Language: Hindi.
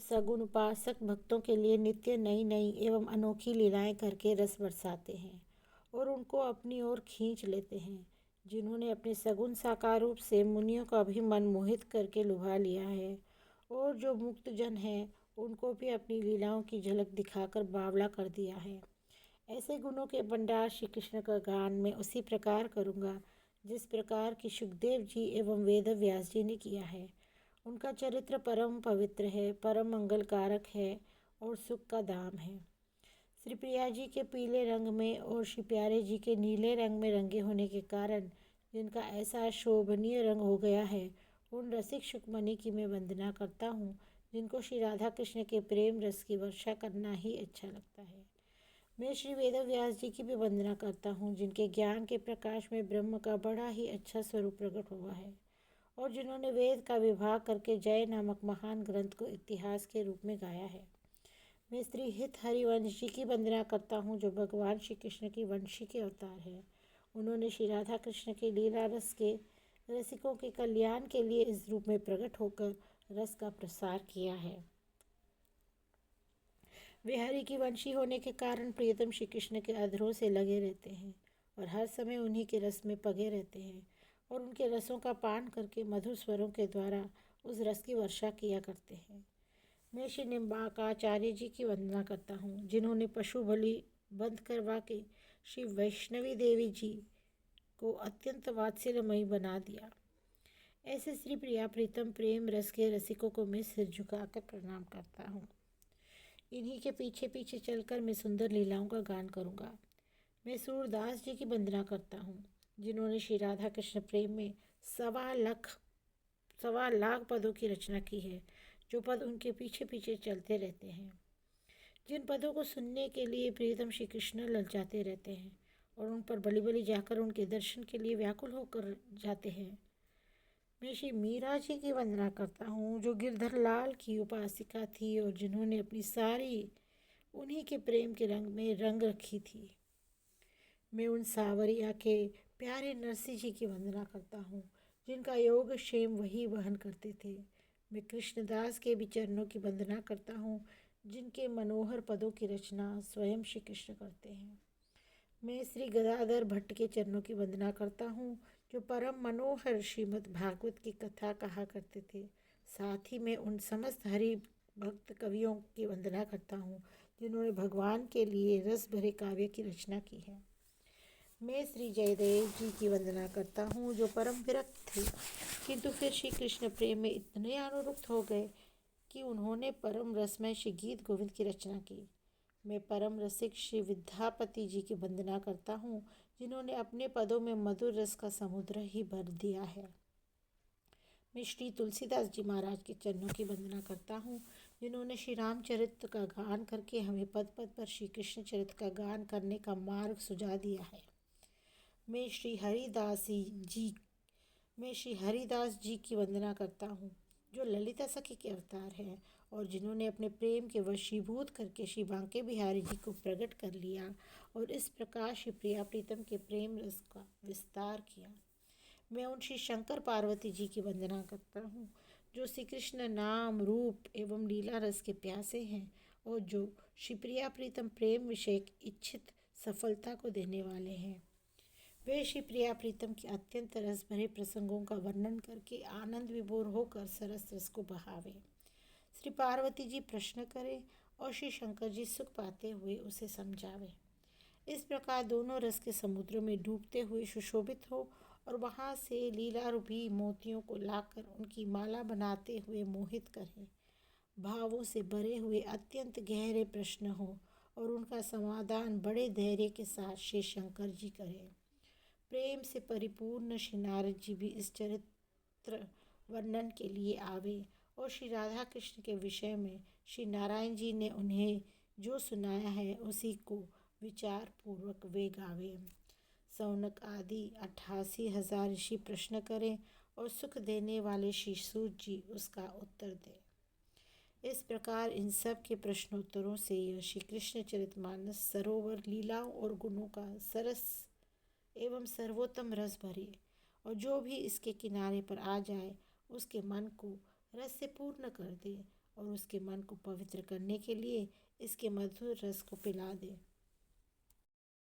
सगुण उपासक भक्तों के लिए नित्य नई नई एवं अनोखी लीलाएं करके रस बरसाते हैं और उनको अपनी ओर खींच लेते हैं। जिन्होंने अपने सगुण साकार रूप से मुनियों का भी मन मोहित करके लुभा लिया है और जो मुक्त जन है उनको भी अपनी लीलाओं की झलक दिखाकर बावला कर दिया है। ऐसे गुणों के भंडार श्री कृष्ण का गान मैं उसी प्रकार करूँगा जिस प्रकार की सुखदेव जी एवं वेद व्यास जी ने किया है। उनका चरित्र परम पवित्र है, परम मंगलकारक है और सुख का धाम है। श्री प्रिया जी के पीले रंग में और श्री प्यारे जी के नीले रंग में रंगे होने के कारण जिनका ऐसा शोभनीय रंग हो गया है, उन रसिक सुखमणि की मैं वंदना करता हूँ जिनको श्री राधा कृष्ण के प्रेम रस की वर्षा करना ही अच्छा लगता है। मैं श्री वेद व्यास जी की भी वंदना करता हूँ जिनके ज्ञान के प्रकाश में ब्रह्म का बड़ा ही अच्छा स्वरूप प्रकट हुआ है और जिन्होंने वेद का विभाग करके जय नामक महान ग्रंथ को इतिहास के रूप में गाया है। मैं श्री हित हरिवंश जी की वंदना करता हूँ जो भगवान श्री कृष्ण की वंशी के अवतार है। उन्होंने श्री राधा कृष्ण के लीला रस के रसिकों के कल्याण के लिए इस रूप में प्रकट होकर रस का प्रसार किया है। वे हरि की वंशी होने के कारण प्रियतम श्री कृष्ण के अधरों से लगे रहते हैं और हर समय उन्हीं के रस में पगे रहते हैं और उनके रसों का पान करके मधुर स्वरों के द्वारा उस रस की वर्षा किया करते हैं। मैं श्री निम्बाकाचार्य जी की वंदना करता हूँ जिन्होंने पशु बलि बंद करवा के श्री वैष्णवी देवी जी को अत्यंत वात्सल्यमयी बना दिया। ऐसे श्री प्रिया प्रीतम प्रेम रस के रसिकों को मैं सिर झुकाकर प्रणाम करता हूँ। इन्हीं के पीछे पीछे चलकर मैं सुंदर लीलाओं का गान करूँगा। मैं सूरदास जी की वंदना करता हूँ जिन्होंने श्री राधा कृष्ण प्रेम में सवा लाख पदों की रचना की है, जो पद उनके पीछे पीछे चलते रहते हैं, जिन पदों को सुनने के लिए प्रियतम श्री कृष्ण ललचाते रहते हैं और उन पर बलि बलि जाकर उनके दर्शन के लिए व्याकुल होकर जाते हैं। मैं श्री मीरा जी की वंदना करता हूँ जो गिरधर लाल की उपासिका थी और जिन्होंने अपनी सारी उन्हीं के प्रेम के रंग में रंग रखी थी। मैं उन सावरिया के प्यारे नरसिंह जी की वंदना करता हूँ जिनका योग क्षेम वही वहन करते थे। मैं कृष्णदास के भी चरणों की वंदना करता हूँ जिनके मनोहर पदों की रचना स्वयं श्री कृष्ण करते हैं। मैं श्री गदाधर भट्ट के चरणों की वंदना करता हूँ जो परम मनोहर श्रीमद् भागवत की कथा कहा करते थे। साथ ही मैं उन समस्त हरि भक्त कवियों की वंदना करता हूँ जिन्होंने भगवान के लिए रस भरे काव्य की रचना की है। मैं श्री जयदेव जी की वंदना करता हूँ जो परम विरक्त थे किंतु फिर श्री कृष्ण प्रेम में इतने अनुरक्त हो गए कि उन्होंने परम रसमय श्री गीत गोविंद की रचना की। मैं परम रसिक श्री विद्यापति जी की वंदना करता हूँ जिन्होंने अपने पदों में मधुर रस का समुद्र ही भर दिया है। मैं श्री तुलसीदास जी महाराज के चरणों की वंदना करता हूँ जिन्होंने श्री रामचरित्र का गान करके हमें पद पद पर श्री कृष्ण चरित्र का गान करने का मार्ग सुझा दिया है। मैं श्री हरिदास जी की वंदना करता हूँ जो ललिता सखी के अवतार हैं और जिन्होंने अपने प्रेम के वशीभूत करके श्री बांके बिहारी जी को प्रकट कर लिया और इस प्रकार श्री प्रिया प्रीतम के प्रेम रस का विस्तार किया। मैं उन श्री शंकर पार्वती जी की वंदना करता हूँ जो श्री कृष्ण नाम रूप एवं लीला रस के प्यासे हैं और जो श्री प्रिया प्रीतम प्रेम विषय इच्छित सफलता को देने वाले हैं। वे श्री प्रिया प्रीतम के अत्यंत रस भरे प्रसंगों का वर्णन करके आनंद विभोर होकर सरस रस को बहावे। श्री पार्वती जी प्रश्न करें और श्री शंकर जी सुख पाते हुए उसे समझावे। इस प्रकार दोनों रस के समुद्र में डूबते हुए सुशोभित हो और वहाँ से लीला रूपी मोतियों को लाकर उनकी माला बनाते हुए मोहित करें। भावों से भरे हुए अत्यंत गहरे प्रश्न हो और उनका समाधान बड़े धैर्य के साथ श्री शंकर जी करें। प्रेम से परिपूर्ण श्री नारद जी भी इस चरित्र वर्णन के लिए आवे और श्री राधा कृष्ण के विषय में श्री नारायण जी ने उन्हें जो सुनाया है उसी को विचार पूर्वक वे गावे। सौनक आदि 88,000 ऋषि प्रश्न करें और सुख देने वाले श्री सूत जी उसका उत्तर दें। इस प्रकार इन सब के प्रश्नोत्तरों से यह श्री कृष्ण चरितमानस सरोवर लीलाओं और गुणों का सरस एवं सर्वोत्तम रस भरे और जो भी इसके किनारे पर आ जाए उसके मन को रस से पूर्ण कर दे और उसके मन को पवित्र करने के लिए इसके मधुर रस को पिला दे।